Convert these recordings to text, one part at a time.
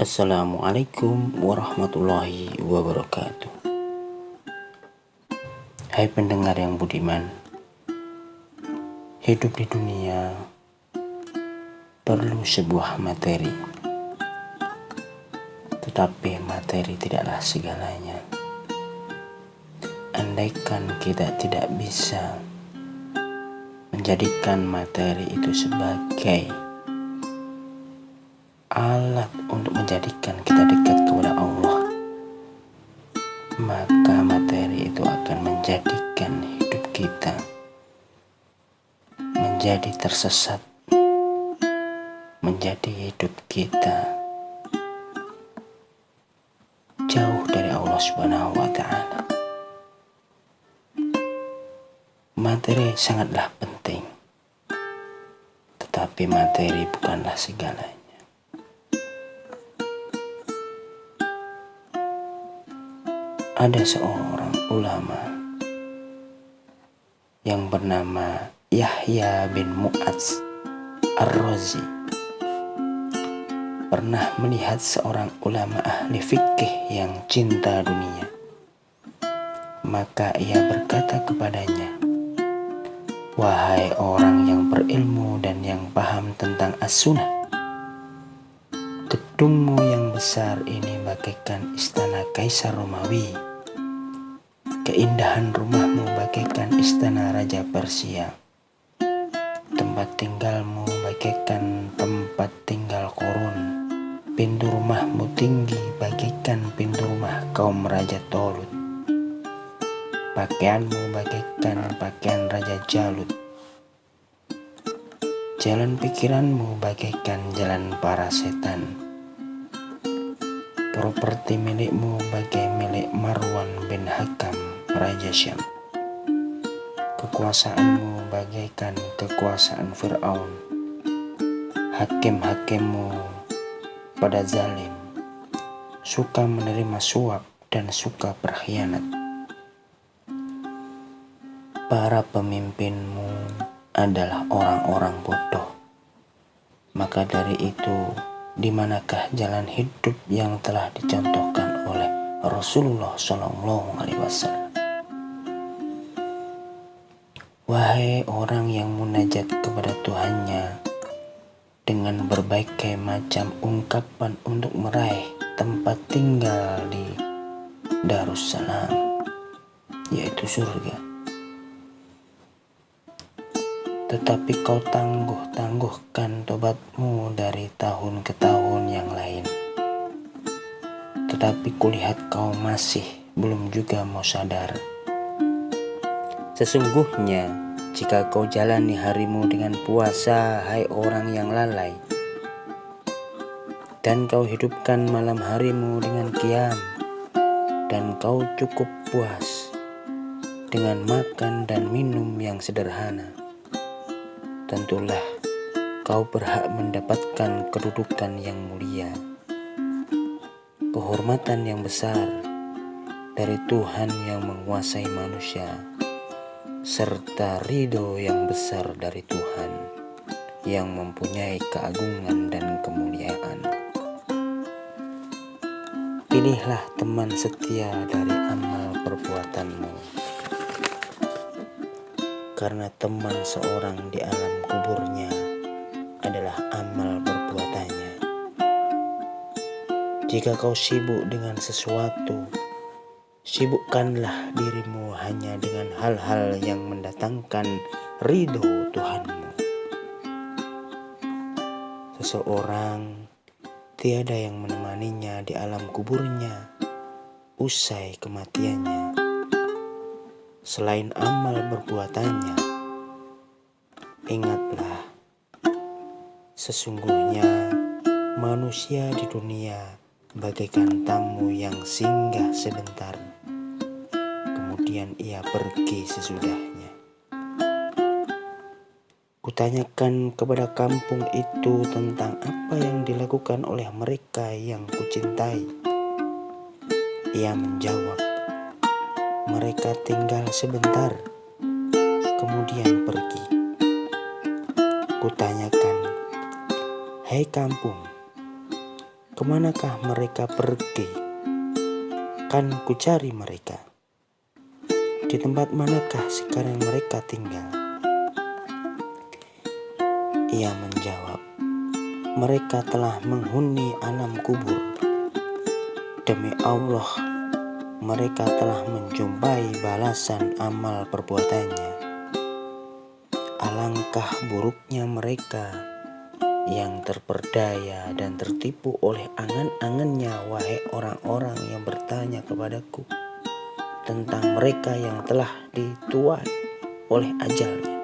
Assalamualaikum warahmatullahi wabarakatuh. Hai pendengar yang budiman, hidup di dunia perlu sebuah materi, tetapi materi tidaklah segalanya. Andaikan kita tidak bisa menjadikan materi itu sebagai alat untuk menjadikan kita dekat kepada Allah, maka materi itu akan menjadikan hidup kita menjadi tersesat, menjadi hidup kita jauh dari Allah Subhanahu wa Ta'ala. Materi sangatlah penting, tetapi materi bukanlah segalanya. Ada seorang ulama yang bernama Yahya bin Mu'adz Ar-Razi pernah melihat seorang ulama ahli fikih yang cinta dunia. Maka ia berkata kepadanya, "Wahai orang yang berilmu dan yang paham tentang as-sunnah, gedungmu yang besar ini bagaikan istana Kaisar Romawi. Keindahan rumahmu bagaikan istana Raja Persia. Tempat tinggalmu bagaikan tempat tinggal Korun. Pintu rumahmu tinggi bagaikan pintu rumah kaum Raja Tolut. Pakaianmu bagaikan pakaian Raja Jalut. Jalan pikiranmu bagaikan jalan para setan. Properti milikmu bagai milik Marwan bin Hakam, Raja Syam. Kekuasaanmu bagaikan kekuasaan Fir'aun. Hakim-hakimmu pada zalim, suka menerima suap dan suka berkhianat. Para pemimpinmu adalah orang-orang bodoh. Maka dari itu, di manakah jalan hidup yang telah dicontohkan oleh Rasulullah SAW? Wahai orang yang munajat kepada Tuhannya dengan berbagai macam ungkapan untuk meraih tempat tinggal di Darussalam, yaitu surga, tetapi kau tangguhkan tobatmu dari tahun ke tahun yang lain. Tetapi kulihat kau masih belum juga mau sadar. Sesungguhnya jika kau jalani harimu dengan puasa, hai orang yang lalai, dan kau hidupkan malam harimu dengan qiyam, dan kau cukup puas dengan makan dan minum yang sederhana, tentulah kau berhak mendapatkan kedudukan yang mulia, kehormatan yang besar dari Tuhan yang menguasai manusia, serta ridho yang besar dari Tuhan yang mempunyai keagungan dan kemuliaan. Pilihlah teman setia dari amal perbuatanmu, karena teman seorang di alam kuburnya adalah amal perbuatannya. Jika kau sibuk dengan sesuatu, sibukkanlah dirimu hanya dengan hal-hal yang mendatangkan ridho Tuhanmu. Seseorang tiada yang menemaninya di alam kuburnya usai kematiannya selain amal perbuatannya. Ingatlah, sesungguhnya manusia di dunia bagaikan tamu yang singgah sebentar, kemudian ia pergi sesudahnya. Kutanyakan kepada kampung itu tentang apa yang dilakukan oleh mereka yang kucintai. Ia menjawab, mereka tinggal sebentar, kemudian pergi. Kutanyakan, hai kampung, Kemanakah mereka pergi? Kan ku cari mereka. Di tempat manakah sekarang mereka tinggal? Ia menjawab, mereka telah menghuni alam kubur. Demi Allah, mereka telah menjumpai balasan amal perbuatannya. Alangkah buruknya mereka yang terperdaya dan tertipu oleh angan-angannya, wahai orang-orang yang bertanya kepadaku tentang mereka yang telah dituai oleh ajalnya.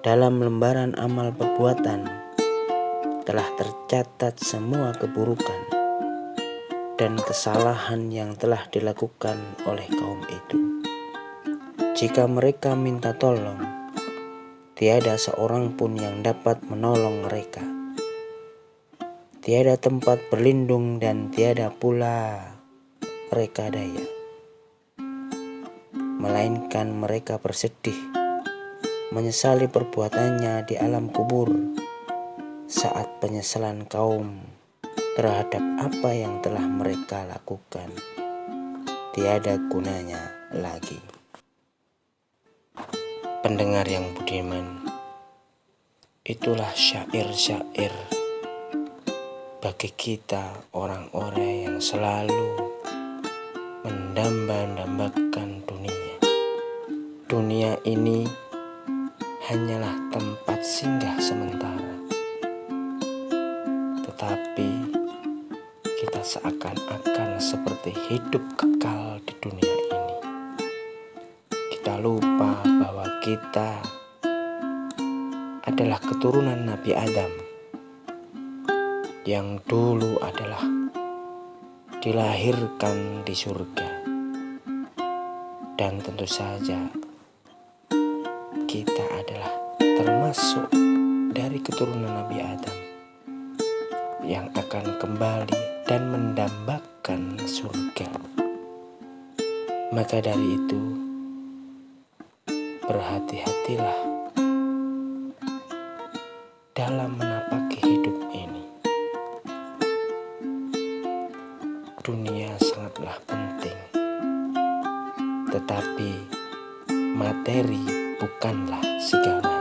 Dalam lembaran amal perbuatan telah tercatat semua keburukan dan kesalahan yang telah dilakukan oleh kaum itu. Jika mereka minta tolong, tiada seorang pun yang dapat menolong mereka. Tiada tempat berlindung dan tiada pula mereka daya. Melainkan mereka bersedih, menyesali perbuatannya di alam kubur saat penyesalan kaum terhadap apa yang telah mereka lakukan tiada gunanya lagi. Pendengar yang budiman, itulah syair-syair bagi kita orang-orang yang selalu mendamba-dambakan dunia. Dunia ini hanyalah tempat singgah sementara, tetapi kita seakan-akan seperti hidup kekal di dunia ini. Kita lupa bahwa kita adalah keturunan Nabi Adam yang dulu adalah dilahirkan di surga. Dan tentu saja kita adalah termasuk dari keturunan Nabi Adam yang akan kembali dan mendambakan surga. Maka dari itu, berhati-hatilah dalam menapaki hidup ini. Dunia sangatlah penting, tetapi materi bukanlah segala.